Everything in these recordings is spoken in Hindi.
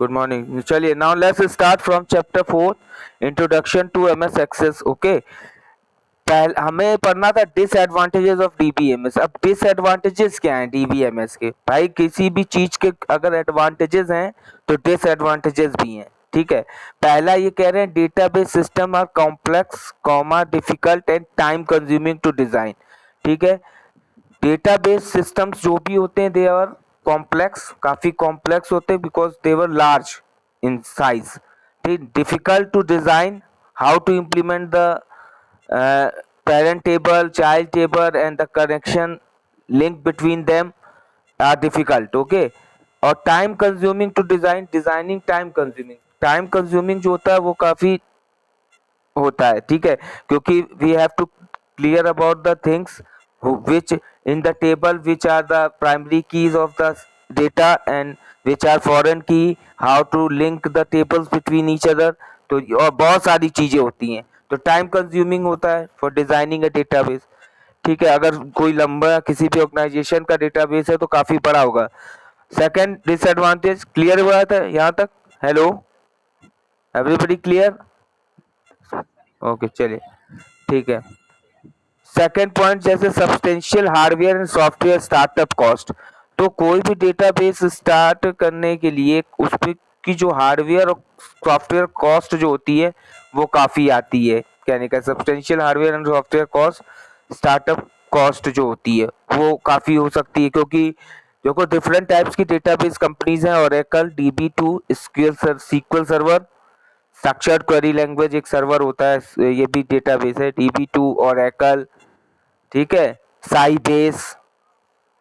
Good morning. चलिए now let's start from chapter 4 introduction to MS Access. Okay, पहले हमें पढ़ना था डिसएडवांटेजेस ऑफ डीबीएमएस। अब डिसएडवांटेजेस क्या हैं डीबीएमएस के? भाई किसी भी चीज के अगर एडवांटेजेस हैं तो डिसएडवांटेजेस भी हैं। ठीक है, पहला ये कह रहे हैं database system are complex comma difficult and time consuming to design. ठीक है, डेटाबेस सिस्टम्स जो भी होते हैं दे आर कॉम्प्लेक्स, काफी कॉम्प्लेक्स होते हैं because they were large in size. ठीक, difficult to design, how to implement the parent table, child table and the connection link between them are difficult. Okay, और time consuming to design, designing time consuming, time consuming जो होता है वो काफी होता है। ठीक है, क्योंकि we have to clear about the things which in the table which are the primary keys of the data and which are foreign key, how to link the tables between each other। तो और बहुत सारी चीजें होती हैं, तो टाइम कंज्यूमिंग होता है फॉर डिजाइनिंग अ डेटाबेस। ठीक है, अगर कोई लंबा किसी भी ऑर्गेनाइजेशन का डेटाबेस है तो काफी बड़ा होगा। सेकंड डिसएडवांटेज क्लियर हुआ था यहाँ तक? Hello, everybody clear? ओके चलिए, ठीक है। सेकेंड पॉइंट, जैसे substantial hardware and software startup cost. तो कोई भी डेटाबेस स्टार्ट करने के लिए उस पे की जो हार्डवेयर और सॉफ्टवेयर कॉस्ट जो होती है वो काफ़ी आती है। कहने का substantial hardware and software cost, startup cost जो होती है वो काफ़ी हो सकती है, क्योंकि देखो डिफरेंट टाइप्स की डेटाबेस कंपनीज हैं। Oracle, DB2, SQL server, structured query language एक सर्वर होता है, ये भी डेटाबेस है। DB2, ओरेकल, ठीक है, साइबेस,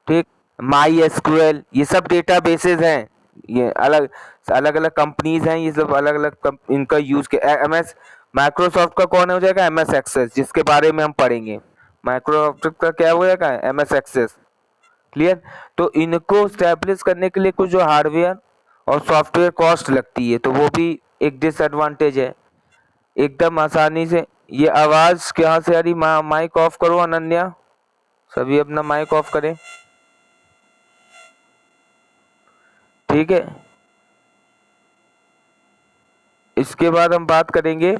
ठीक, माई एसक्यूएल, ये सब डेटाबेसेस हैं। ये अलग अलग अलग कंपनीज हैं, ये सब अलग अलग इनका यूज के एमएस माइक्रोसॉफ्ट का कौन हो जाएगा? एमएस एक्सेस, जिसके बारे में हम पढ़ेंगे। माइक्रोसॉफ्ट का क्या हो जाएगा? MS Access. क्लियर? तो इनको स्टैब्लिश करने के लिए कुछ जो हार्डवेयर और सॉफ्टवेयर कॉस्ट लगती है, तो वो भी एक डिसएडवांटेज है। एकदम आसानी से ये आवाज कहाँ से आ रही? माइक ऑफ करो अनन्या, सभी अपना माइक ऑफ करें। ठीक है, इसके बाद हम बात करेंगे।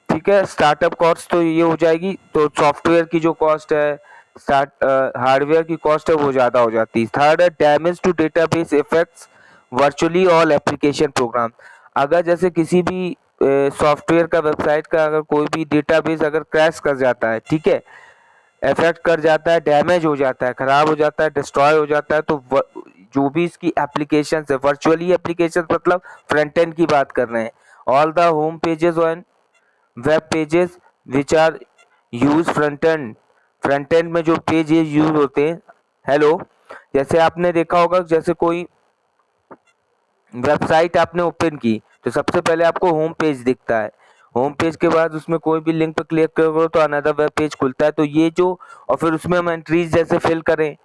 ठीक है, स्टार्टअप कॉस्ट तो ये हो जाएगी, तो सॉफ्टवेयर की जो कॉस्ट है, स्टार्ट हार्डवेयर की कॉस्ट है वो ज़्यादा हो जाती है। थर्ड है damage to database effects virtually all application program. अगर जैसे किसी भी सॉफ्टवेयर का, वेबसाइट का अगर कोई भी डेटाबेस अगर क्रैश कर जाता है, ठीक है, इफेक्ट कर जाता है, डैमेज हो जाता है, खराब हो जाता है, डिस्ट्रॉय हो जाता है, तो जो भी इसकी एप्लीकेशन है, वर्चुअली एप्लीकेशन मतलब फ्रंट एंड की बात कर रहे हैं। All the home pages and web pages which are use front end में जो पेज यूज होते हैं। हेलो, जैसे आपने देखा होगा, जैसे कोई वेबसाइट आपने ओपन की तो सबसे पहले आपको होम पेज दिखता है। होम पेज के बाद उसमें कोई भी लिंक पर क्लिक करो तो अनदर वेब पेज खुलता है। तो ये जो, और फिर उसमें हम एंट्रीज जैसे फिल करें,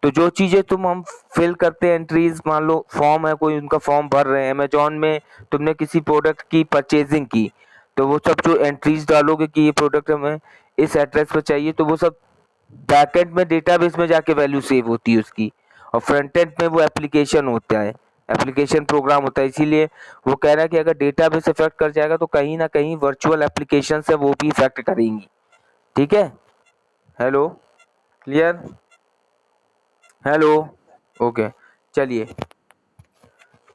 तो जो चीजें हम फिल करते हैं एंट्रीज, मान लो फॉर्म है, कोई उनका फॉर्म भर रहे हैं, अमेजोन में तुमने किसी प्रोडक्ट की परचेजिंग की, तो वो सब जो एंट्रीज डालोगे कि ये प्रोडक्ट हमें इस एड्रेस पर चाहिए, तो वो सब बैकएंड में डेटाबेस में जाके वैल्यू सेव होती है उसकी, और फ्रंट एंड में वो एप्लीकेशन होता है, एप्लीकेशन प्रोग्राम होता है। इसीलिए वो कह रहा है कि अगर डेटाबेस इफेक्ट कर जाएगा तो कहीं ना कहीं वर्चुअल एप्लीकेशन है वो भी इफेक्ट करेंगी। ठीक है, हेलो, क्लियर? हेलो, ओके चलिए।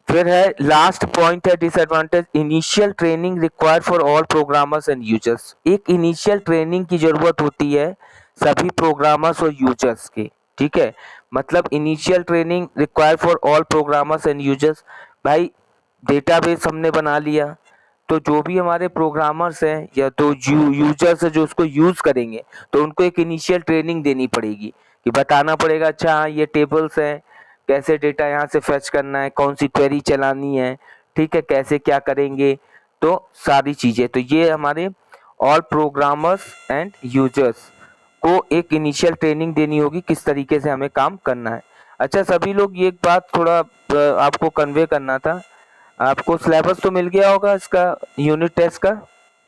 फिर है लास्ट पॉइंट है disadvantage, initial training required for all programmers and users. एक इनिशियल ट्रेनिंग की जरूरत होती है सभी प्रोग्रामर्स और यूजर्स की। ठीक है, मतलब initial training required for all programmers and users. भाई डेटाबेस हमने बना लिया, तो जो भी हमारे प्रोग्रामर्स हैं या तो यूजर्स है जो उसको यूज करेंगे, तो उनको एक इनिशियल ट्रेनिंग देनी पड़ेगी कि बताना पड़ेगा, अच्छा हाँ ये टेबल्स हैं, कैसे डेटा यहाँ से फेच करना है, कौन सी क्वेरी चलानी है, ठीक है, कैसे क्या करेंगे, तो सारी चीज़ें। तो ये हमारे ऑल प्रोग्रामर्स एंड यूजर्स को एक इनिशियल ट्रेनिंग देनी होगी किस तरीके से हमें काम करना है। अच्छा सभी लोग, ये एक बात थोड़ा आपको कन्वे करना था। आपको सिलेबस तो मिल गया होगा इसका, यूनिट टेस्ट का?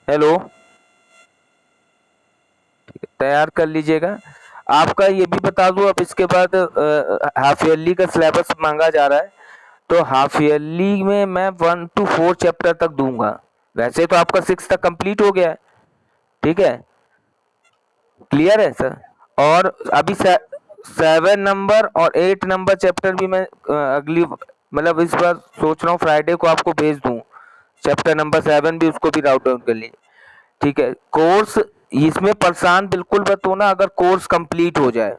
हेलो, तैयार कर लीजिएगा। आपका ये भी बता दूं, अब इसके बाद हाफ ईयरली का सिलेबस मांगा जा रहा है, तो हाफ ईयरली में मैं 1 to 4 चैप्टर तक दूंगा। वैसे तो आपका 6 तक कंप्लीट हो गया है, ठीक है, क्लियर है सर। और अभी 7 नंबर और 8 नंबर चैप्टर भी मैं अगली मतलब इस बार सोच रहा हूँ फ्राइडे को आपको भेज दूं। चैप्टर नंबर 7 भी, उसको भी राउट डाउन कर लीजिए, ठीक है। कोर्स इसमें परेशान बिल्कुल मत होना अगर कोर्स कंप्लीट हो जाए,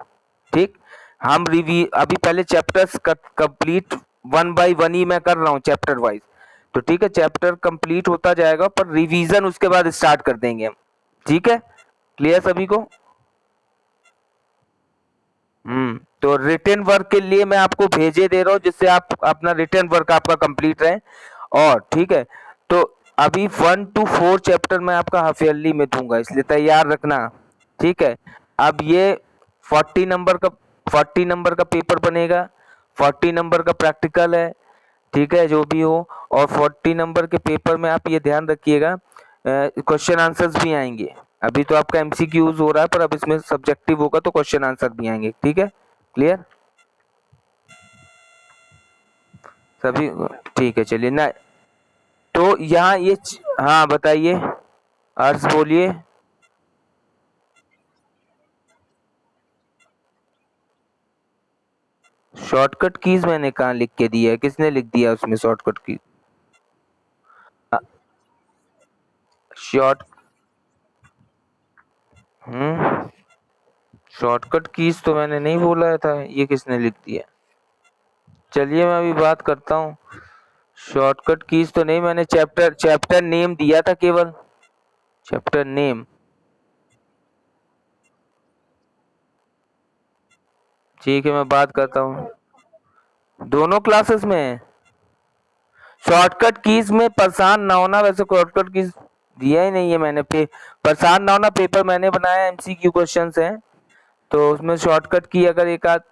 ठीक। हम रिव्यू अभी पहले चैप्टर्स कंप्लीट 1 by 1 ही मैं कर रहा हूँ चैप्टर वाइज, तो ठीक है, चैप्टर कंप्लीट होता जाएगा पर रिवीजन उसके बाद स्टार्ट कर देंगे हम, ठीक है, क्लियर सभी को। तो रिटन वर्क के लिए मैं आपको भेजे दे रहा हूँ जिससे आप अपना रिटन वर्क आपका कंप्लीट रहे, और ठीक है। तो अभी 1 to 4 चैप्टर मैं आपका हाफ ईयरली में दूंगा, इसलिए तैयार रखना, ठीक है। अब ये 40 नंबर का 40 नंबर का पेपर बनेगा, 40 नंबर का प्रैक्टिकल है, ठीक है, जो भी हो। और 40 नंबर के पेपर में आप ये ध्यान रखिएगा क्वेश्चन आंसर्स भी आएंगे। अभी तो आपका एमसीक्यूज हो रहा है पर अब इसमें सब्जेक्टिव होगा तो क्वेश्चन आंसर भी आएंगे, ठीक है, क्लियर सभी, ठीक है, चलिए ना। तो यहाँ ये हाँ बताइए, अर्ज बोलिए। शॉर्टकट कीज मैंने कहाँ लिख के दिया है, किसने लिख दिया उसमें शॉर्टकट की? शॉर्ट हम्म शॉर्टकट कीज तो मैंने नहीं बोला था, ये किसने लिख दिया? चलिए मैं अभी बात करता हूँ। शॉर्टकट कीज तो नहीं, मैंने चैप्टर चैप्टर नेम दिया था केवल, चैप्टर नेम, ठीक है, मैं बात करता हूँ। दोनों क्लासेस में शॉर्टकट कीज में परेशान ना होना, वैसे शॉर्टकट कीज दिया ही नहीं है मैंने पे, परेशान ना होना, पेपर मैंने बनाया, एमसीक्यू क्वेश्चंस हैं, तो उसमें शॉर्टकट की अगर एक आध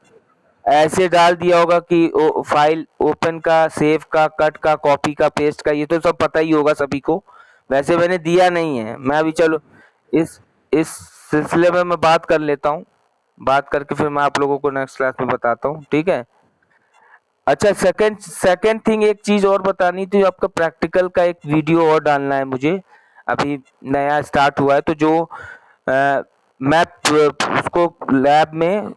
ऐसे डाल दिया होगा कि फाइल ओपन का, सेव का, कट का, कॉपी का, पेस्ट का, ये तो सब पता ही होगा सभी को, वैसे मैंने दिया नहीं है। मैं अभी चलो इस सिलसिले में मैं बात कर लेता हूँ, बात करके फिर मैं आप लोगों को नेक्स्ट क्लास में बताता हूँ, ठीक है। अच्छा, सेकंड सेकंड थिंग, एक चीज और बतानी थी, आपका प्रैक्टिकल का एक वीडियो और डालना है मुझे, अभी नया स्टार्ट हुआ है, तो जो मैं उसको लैब में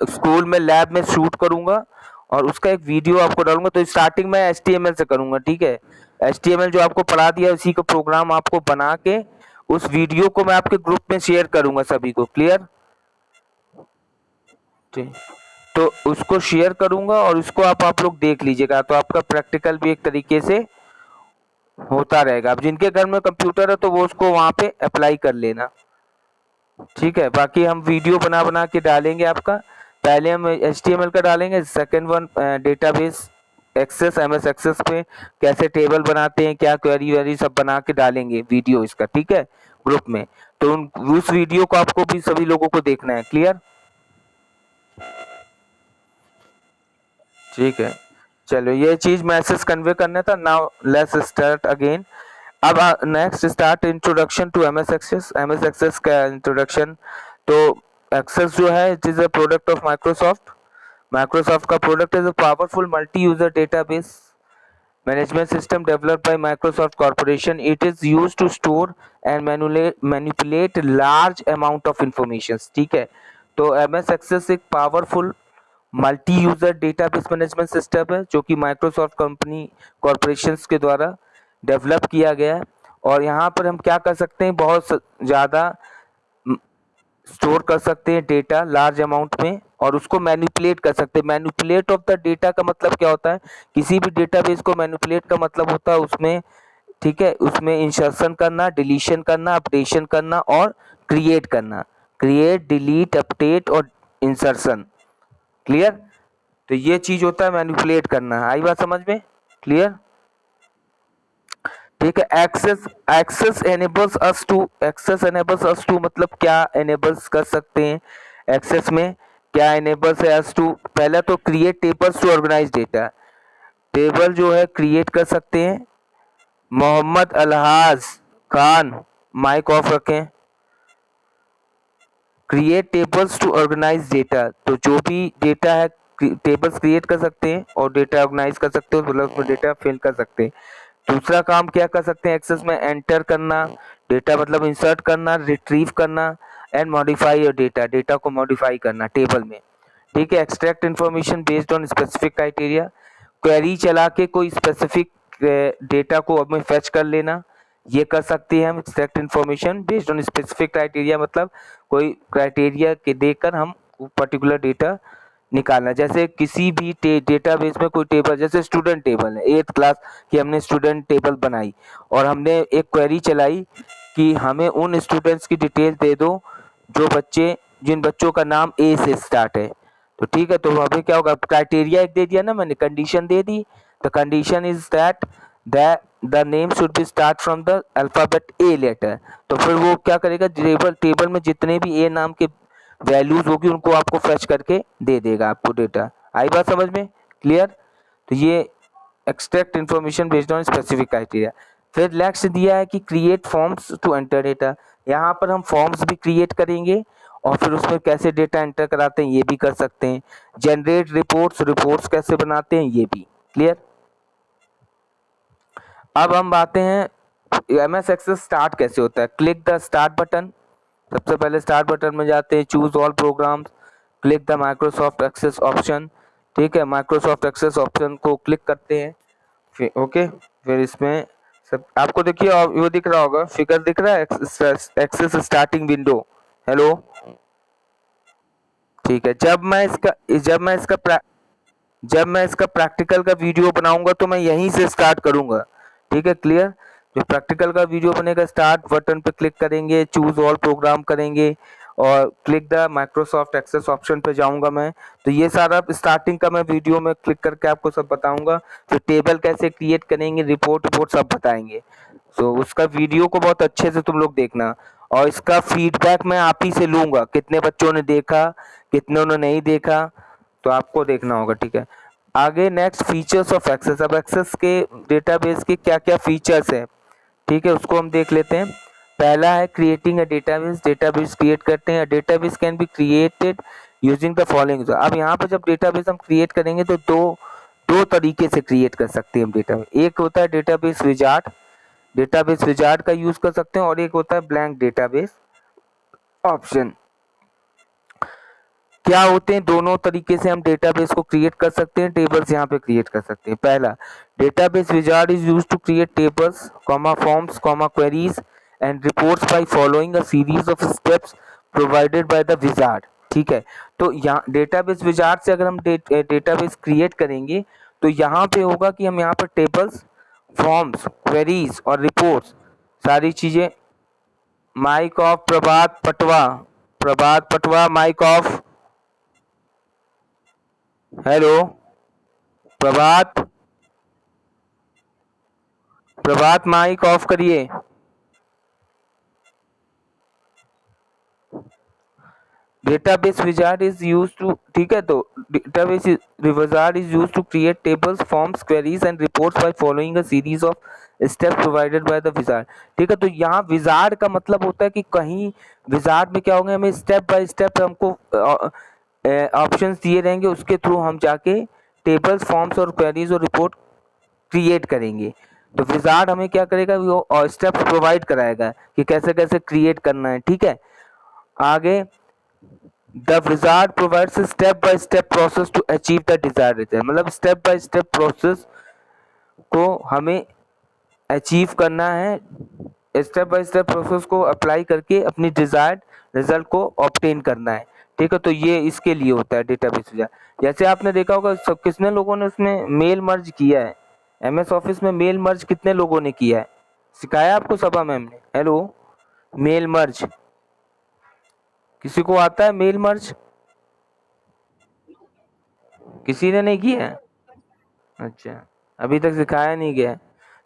स्कूल में लैब में शूट करूंगा और उसका एक वीडियो आपको डालूंगा। तो स्टार्टिंग में HTML से करूंगा, ठीक है, HTML जो आपको पढ़ा दिया उसी का प्रोग्राम आपको बना के उस वीडियो को मैं आपके ग्रुप में शेयर करूंगा सभी को, क्लियर, ठीक। तो उसको शेयर करूंगा और उसको आप लोग देख लीजिएगा, तो आपका प्रैक्टिकल भी एक तरीके से होता रहेगा। अब जिनके घर में कंप्यूटर है तो वो उसको वहां पे अप्लाई कर लेना, ठीक है। बाकी हम वीडियो बना बना के डालेंगे आपका, पहले हम HTML का डालेंगे, second one database access, MS access पे कैसे टेबल बनाते हैं, क्या क्वेरी वेरी सब बना के डालेंगे वीडियो इसका, ठीक है, ग्रुप में। तो उस वीडियो को आपको भी सभी लोगों को देखना है, क्लियर, ठीक है। चलो ये चीज मैसेज कन्वे करना था। Now let's start again. अब next start introduction to MS Access. MS Access का इंट्रोडक्शन, तो एक्सेस जो है it is a product of Microsoft. Microsoft का product is a powerful multi user database management system developed by Microsoft Corporation. It is used to store and manipulate large amount of information, ठीक है। तो MS Access एक powerful multi user database management system है जो कि माइक्रोसॉफ्ट कंपनी कॉरपोरेशन के द्वारा डेवलप किया गया है। और यहाँ पर हम क्या कर सकते हैं, बहुत ज़्यादा स्टोर कर सकते हैं डेटा लार्ज अमाउंट में, और उसको मैनिपुलेट कर सकते हैं। मैनिपुलेट ऑफ द डेटा का मतलब क्या होता है, किसी भी डेटाबेस को मैनिपुलेट का मतलब होता है उसमें, ठीक है, उसमें इंसर्शन करना, डिलीशन करना, अपडेशन करना और क्रिएट करना, क्रिएट, डिलीट, अपडेट और इंसर्शन, क्लियर। तो ये चीज होता है मैनिपुलेट करना, आई बात समझ में, क्लियर, ठीक है। एक्सेस एनेबल्स अस टू मतलब क्या एनेबल्स कर सकते हैं एक्सेस में, क्या एनेबल्स है अस टू, पहला तो create tables to organise data, table जो है क्रिएट कर सकते हैं। मोहम्मद अलहाज खान, माइक ऑफ रखें। Create tables to organise data, तो जो भी डेटा है टेबल्स क्रिएट कर सकते हैं और डेटा ऑर्गेनाइज कर सकते हो, मतलब उसमें डेटा फिल कर सकते हैं। दूसरा काम क्या कर सकते हैं एक्सेस में, एंटर करना डेटा, मतलब इंसर्ट करना, रिट्रीव करना and modify your data, data को मॉडिफाई करना टेबल में। ठीक है, extract information based on specific criteria, query चला के कोई स्पेसिफिक डेटा को अब में फेच कर लेना, ये कर सकते हैं हम। Extract information based on specific criteria मतलब कोई क्राइटेरिया के देकर हम पर्टिकुलर डेटा निकालना। जैसे किसी भी डेटाबेस में कोई टेबल, जैसे स्टूडेंट टेबल है, 8th क्लास की हमने स्टूडेंट टेबल बनाई और हमने एक क्वेरी चलाई कि हमें उन स्टूडेंट्स की डिटेल दे दो जो बच्चे, जिन बच्चों का नाम ए से स्टार्ट है। तो ठीक है, तो अभी क्या होगा, क्राइटेरिया एक दे दिया ना मैंने, कंडीशन दे दी। The condition is that the name should be start from the alphabet A letter. तो फिर वो क्या करेगा, टेबल में जितने भी ए नाम के वैल्यूज होगी उनको आपको फेच करके दे देगा आपको डेटा। आई बात समझ में, क्लियर? तो ये extract information based on specific criteria. फिर नेक्स्ट दिया है कि create forms to enter data, यहाँ पर हम फॉर्म्स भी क्रिएट करेंगे और फिर उसमें कैसे डेटा एंटर कराते हैं ये भी कर सकते हैं। जनरेट रिपोर्ट्स, रिपोर्ट्स कैसे बनाते हैं ये भी, क्लियर? अब हम आते हैं एमएस एक्सेस स्टार्ट कैसे होता है। क्लिक द स्टार्ट बटन, सबसे पहले स्टार्ट बटन में जाते हैं, choose all programs, click the Microsoft Access option. ठीक है, माइक्रोसॉफ्ट एक्सेस ऑप्शन को क्लिक करते हैं। फिर ओके, फिर इसमें सब आपको देखिए वो दिख रहा होगा, फिगर दिख रहा है, एक्सेस स्टार्टिंग विंडो। हेलो, ठीक है। जब मैं इसका प्रैक्टिकल का वीडियो बनाऊंगा तो मैं यहीं से स्टार्ट करूंगा। ठीक है, क्लियर? जो प्रैक्टिकल का वीडियो बनेगा, स्टार्ट बटन पे क्लिक करेंगे, चूज ऑल प्रोग्राम करेंगे और click the Microsoft Access option पे जाऊंगा मैं। तो ये सारा स्टार्टिंग का मैं वीडियो में क्लिक करके आपको सब बताऊंगा। फिर टेबल कैसे क्रिएट करेंगे, रिपोर्ट सब बताएंगे। तो उसका वीडियो को बहुत अच्छे से तुम लोग देखना और इसका फीडबैक मैं आप ही से लूंगा, कितने बच्चों ने देखा, कितनों ने नहीं देखा, तो आपको देखना होगा। ठीक है, आगे नेक्स्ट फीचर्स ऑफ एक्सेस। अब एक्सेस के डेटाबेस के क्या क्या फीचर्स हैं, ठीक है, उसको हम देख लेते हैं। पहला है creating a database, database create करते हैं। Database can be created using the following. अब यहाँ पर जब डेटाबेस हम क्रिएट करेंगे तो दो तरीके से क्रिएट कर सकते हैं हम डेटाबेस। एक होता है डेटाबेस विजार्ड, डेटाबेस विजार्ड का यूज कर सकते हैं, और एक होता है ब्लैंक डेटाबेस ऑप्शन। क्या होते हैं, दोनों तरीके से हम डेटाबेस को क्रिएट कर सकते हैं, टेबल्स यहाँ पे क्रिएट कर सकते हैं। पहला, database wizard is used to create tables, forms, queries and reports by following a series of steps provided by the wizard. ठीक है, तो यहाँ डेटाबेस विजार्ड से अगर हम डेटाबेस क्रिएट करेंगे तो यहाँ पे होगा कि हम यहाँ पर टेबल्स, फॉर्म्स, क्वेरीज और रिपोर्ट्स सारी चीजें। Mic off Prabhat Patwa, mic off. Hello Prabhat, mic off करिए। Database wizard is used to, ठीक है, तो database wizard is used to create tables, forms, queries and reports by following a series of steps provided by the wizard. ठीक है, तो यहाँ विजार्ड का मतलब होता है कि कहीं विजार्ड में क्या होगा, हमें स्टेप बाय स्टेप हमको ऑप्शंस दिए रहेंगे, उसके थ्रू हम जाके टेबल्स, फॉर्म्स और क्वेरीज और रिपोर्ट क्रिएट करेंगे। तो विजार्ड हमें क्या करेगा, वो स्टेप्स प्रोवाइड कराएगा कि कैसे कैसे क्रिएट करना है। ठीक है, आगे the wizard provides step by step process to achieve the desired result. मतलब स्टेप बाय स्टेप प्रोसेस को हमें अचीव करना है, स्टेप बाय स्टेप प्रोसेस को अप्लाई करके अपनी डिजायर्ड रिजल्ट को ऑब्टेन करना है। ठीक है, तो ये इसके लिए होता है डेटाबेस विजार्ड। जैसे आपने देखा होगा सब, कितने लोगों ने उसमें मेल मर्ज किया है, एमएस ऑफिस में मेल मर्ज कितने लोगों ने किया है, सिखाया आपको सभा मैम ने? हेलो, मेल मर्ज किसी को आता है? मेल मर्ज किसी ने नहीं किया है? अच्छा, अभी तक सिखाया नहीं गया है।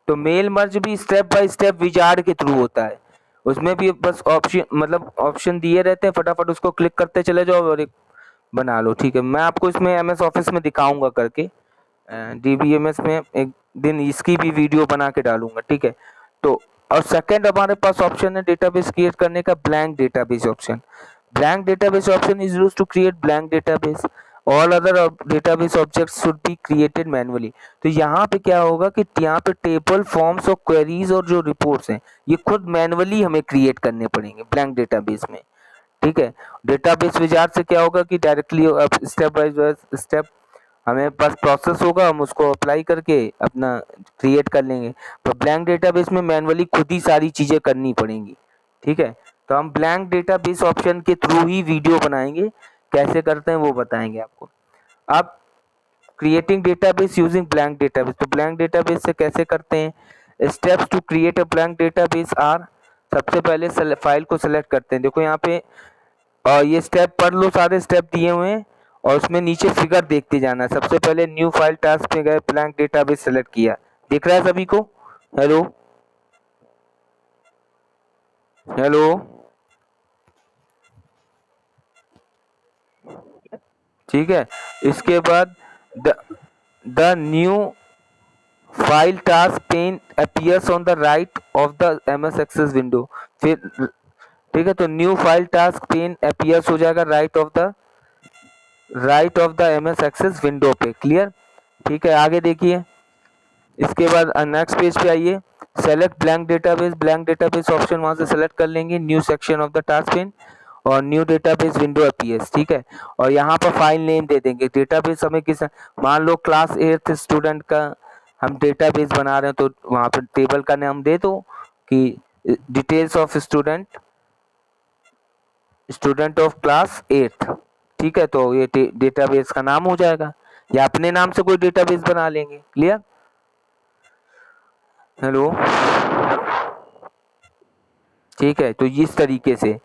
तो मेल मर्ज भी स्टेप बाय स्टेप विजार्ड के थ्रू होता है। उसमें भी बस ऑप्शन, मतलब ऑप्शन दिए रहते हैं, फटाफट उसको क्लिक करते चले जाओ और एक बना लो। ठीक है, मैं आपको इसमें एमएस ऑफिस में दिखाऊंगा करके, डीबीएमएस में एक दिन इसकी भी वीडियो बना के डालूंगा। ठीक है, तो और सेकंड हमारे पास ऑप्शन है डेटाबेस क्रिएट करने का, blank database option. Blank database option is used to create blank database. All other database objects should be created manually. तो यहाँ पे क्या होगा कि यहाँ पे टेबल, फॉर्म्स और क्वेरीज और जो रिपोर्ट्स हैं ये खुद मैन्युअली हमें क्रिएट करने पड़ेंगे ब्लैंक डेटाबेस में, ठीक है। डेटाबेस विजार्ड से क्या होगा कि डायरेक्टली अब स्टेप बाय स्टेप हमें पास प्रोसेस होगा, हम उसको अप्लाई करके अपना क्रिएट कर लेंगे। तो ब्लैंक डेटाबेस में मैन्युअली खुद ही सारी चीज़ें करनी पड़ेंगी, ठीक है। तो हम ब्लैंक डेटाबेस ऑप्शन के थ्रू ही वीडियो बनाएंगे, कैसे करते हैं वो बताएंगे आपको। अब creating database using blank database, तो ब्लैंक डेटाबेस से कैसे करते हैं। Steps to create a blank database are, सबसे पहले फाइल को सेलेक्ट करते हैं। देखो यहाँ पे ये स्टेप पढ़ लो, सारे स्टेप दिए हुए हैं और उसमें नीचे फिगर देखते जाना है। सबसे पहले न्यू फाइल टास्क में गए, ब्लैंक डेटाबेस सेलेक्ट किया, दिख रहा है सभी को। हेलो हेलो, ठीक है। इसके बाद the new file task pane appears on the right of the MS Access window, फिर ठीक है। तो new file task pane appears हो जाएगा right of the MS Access window पे, क्लियर, ठीक है। आगे देखिए, इसके बाद नेक्स्ट पेज पे आइए, select blank database, blank database option वहां से सेलेक्ट कर लेंगे, new section of the task pen और न्यू डेटाबेस विंडो अपीयर्स, ठीक है। और यहाँ पर फाइल नेम दे देंगे। डेटाबेस हमें किस, मान लो क्लास 8th स्टूडेंट का हम डेटाबेस बना रहे हैं, तो वहाँ पर टेबल का नाम दे दो कि details of student of class 8th, ठीक है। तो ये डेटाबेस का नाम हो जाएगा, या अपने नाम से कोई डेटाबेस बना लेंगे, क्लियर। हेलो, ठीक है। तो इस तरीके से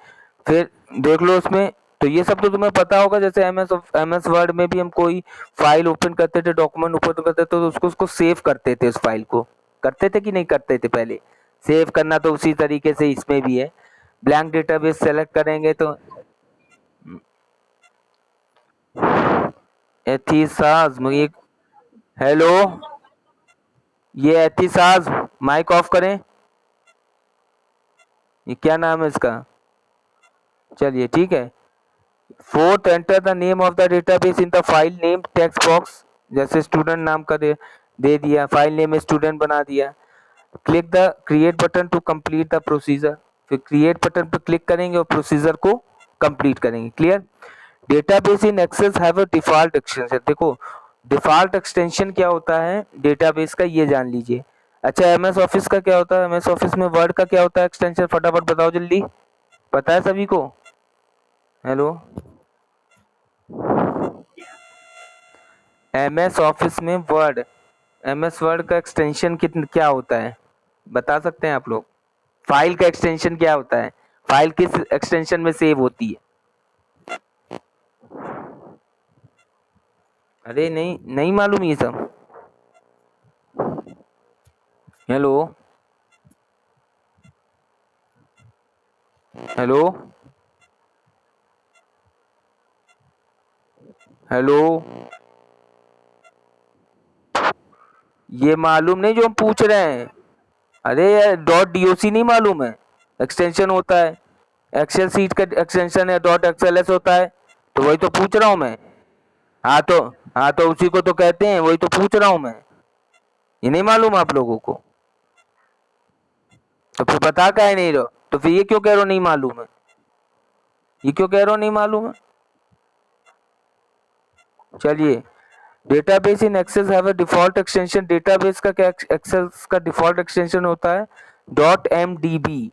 फिर देख लो उसमें, तो ये सब तो तुम्हें पता होगा। जैसे एमएस वर्ड में भी हम कोई फाइल ओपन करते थे, डॉक्यूमेंट ओपन करते थे, तो उसको सेव करते थे, उस फाइल को करते थे कि नहीं करते थे पहले सेव करना। तो उसी तरीके से इसमें भी है, ब्लैंक डेटाबेस सेलेक्ट करेंगे तो एथिसाज ये, हेलो, ये एथिसाज, माइक ऑफ करें, ये क्या नाम है इसका, चलिए ठीक है। Fourth, enter the name of the database in the file name text box, जैसे स्टूडेंट नाम का दे दिया, फाइल नेम में स्टूडेंट बना दिया। Click the create button to complete the procedure, फिर क्रिएट बटन पर क्लिक करेंगे और प्रोसीजर को कंप्लीट करेंगे, clear. Database in access have a default extension, देखो डिफॉल्ट एक्सटेंशन क्या होता है डेटाबेस का, ये जान लीजिए। अच्छा, एमएस ऑफिस का क्या होता है, एमएस ऑफिस में वर्ड का क्या होता है एक्सटेंशन, फटाफट बताओ जल्दी, पता है सभी को। हेलो, एमएस ऑफिस में वर्ड, एमएस वर्ड का एक्सटेंशन क्या होता है बता सकते हैं आप लोग। फाइल का एक्सटेंशन क्या होता है, फाइल किस एक्सटेंशन में सेव होती है। अरे नहीं, नहीं मालूम ये सब। हेलो हेलो हेलो, ये मालूम नहीं जो हम पूछ रहे हैं। अरे यार, डॉट डीओसी नहीं मालूम है, एक्सटेंशन होता है, एक्सेल सीट का एक्सटेंशन है डॉट एक्सएलएस होता है, तो वही तो पूछ रहा हूँ मैं। हाँ तो, हाँ तो उसी को तो कहते हैं, वही तो पूछ रहा हूँ मैं। ये नहीं मालूम आप लोगों को, तो फिर बता काहे नहीं रहो, तो फिर ये क्यों कह रहे हो नहीं मालूम है, ये क्यों कह रहे हो नहीं मालूम है। चलिए, database in access have a default extension, database का क्या एक्सेस का डिफॉल्ट एक्सटेंशन होता है डॉट एमडीबी,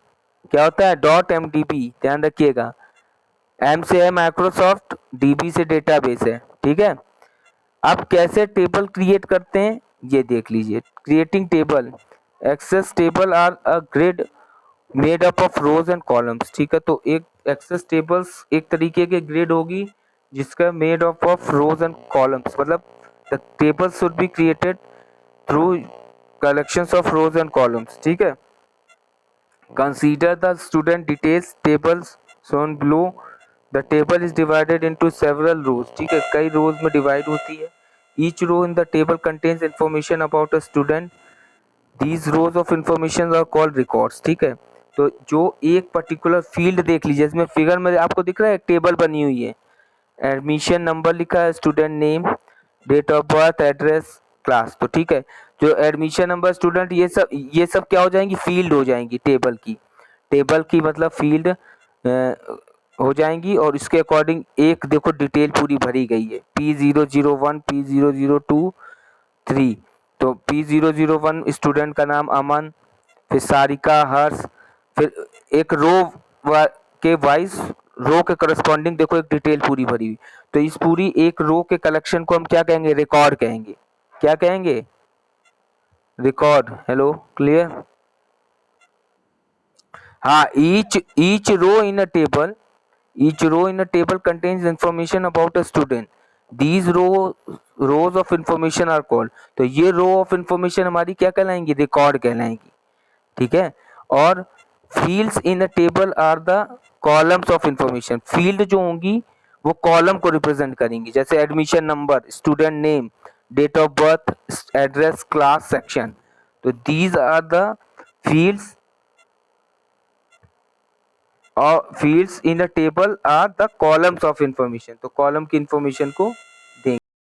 क्या होता है डॉट एमडीबी, ध्यान रखिएगा। एम से है माइक्रोसॉफ्ट, डीबी से डेटाबेस है, ठीक है। अब कैसे टेबल क्रिएट करते हैं ये देख लीजिए। Creating table, access table are a grid made up of rows and columns, ठीक है। तो एक एक्सेस टेबल्स एक तरीके के ग्रिड होगी जिसका made up of rows and columns, मतलब the table should be created through collections of rows and columns, ठीक है। Consider the student details tables shown below, the table is divided into several rows, ठीक है, कई रोज में डिवाइड होती है। each row in the table contains information about a student, these rows of information are called records, ठीक है। तो जो एक पर्टिकुलर फील्ड देख लीजिए, इसमें फिगर में आपको दिख रहा है एक टेबल बनी हुई है, एडमिशन नंबर लिखा है, student name, date of birth, address, class. तो ठीक है, जो एडमिशन नंबर, स्टूडेंट, ये सब क्या हो जाएंगी, फील्ड हो जाएंगी टेबल की मतलब फील्ड हो जाएंगी। और इसके अकॉर्डिंग एक देखो डिटेल पूरी भरी गई है, P001 P0023। तो P001 स्टूडेंट का नाम अमन, फिर सारिका, हर्ष, फिर एक के वाइज रो के करस्पॉन्डिंग देखो एक डिटेल पूरी भरी हुई। तो इस पूरी एक रो के कलेक्शन को हम क्या कहेंगे, रिकॉर्ड कहेंगे। क्या कहेंगे, रिकॉर्ड। Hello, clear? हाँ, each row in a table contains information about a student. These rows of information are called, तो ये रो ऑफ इंफॉर्मेशन हमारी क्या कहलाएंगी, रिकॉर्ड कहलाएंगी। ठीक है। और fields in a table are the columns of information. Field जो होंगी वो कॉलम को रिप्रेजेंट करेंगी, जैसे admission number, student name, date of birth, address, class, section. तो दीज आर द फील्ड्स और fields in a table are the columns of information. तो कॉलम की इंफॉर्मेशन को